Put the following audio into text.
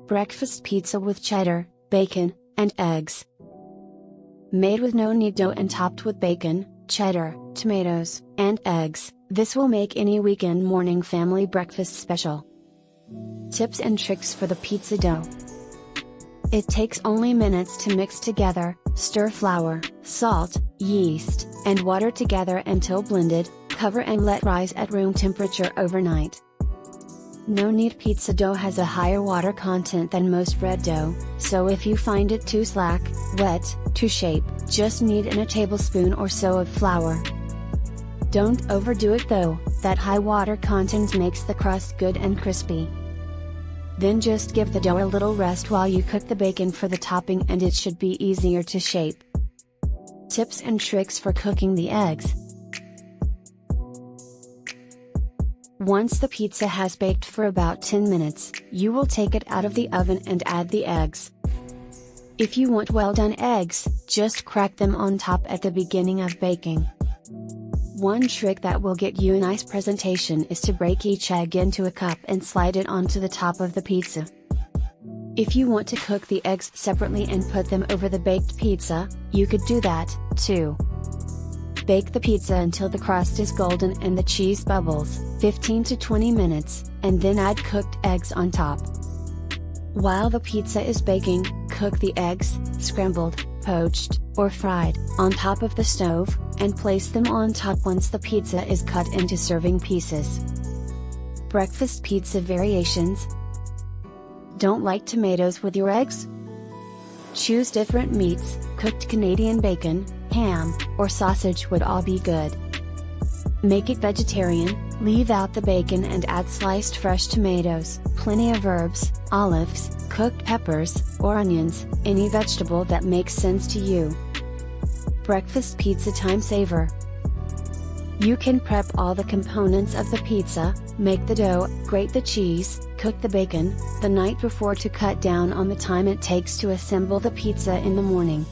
Breakfast pizza with cheddar, bacon, and eggs. Made with no knead dough and topped with bacon, cheddar, tomatoes, and eggs, this will make any weekend morning family breakfast special. Tips and tricks for the pizza dough. It takes only minutes to mix together, stir flour, salt, yeast, and water together until blended, cover and let rise at room temperature overnight. No knead pizza dough has a higher water content than most bread dough, so if you find it too slack, wet, to shape, just knead in a tablespoon or so of flour. Don't overdo it though, that high water content makes the crust good and crispy. Then just give the dough a little rest while you cook the bacon for the topping and it should be easier to shape. Tips and tricks for cooking the eggs. Once the pizza has baked for about 10 minutes, you will take it out of the oven and add the eggs. If you want well done eggs, just crack them on top at the beginning of baking. One trick that will get you a nice presentation is to break each egg into a cup and slide it onto the top of the pizza. If you want to cook the eggs separately and put them over the baked pizza, you could do that, too. Bake the pizza until the crust is golden and the cheese bubbles, 15 to 20 minutes, and then add cooked eggs on top. While the pizza is baking, cook the eggs, scrambled, poached, or fried, on top of the stove, and place them on top once the pizza is cut into serving pieces. Breakfast pizza variations. Don't like tomatoes with your eggs? Choose different meats, cooked Canadian bacon, ham, or sausage would all be good. Make it vegetarian, leave out the bacon and add sliced fresh tomatoes, plenty of herbs, olives, cooked peppers, or onions, any vegetable that makes sense to you. Breakfast pizza time saver. You can prep all the components of the pizza, make the dough, grate the cheese, cook the bacon, the night before to cut down on the time it takes to assemble the pizza in the morning.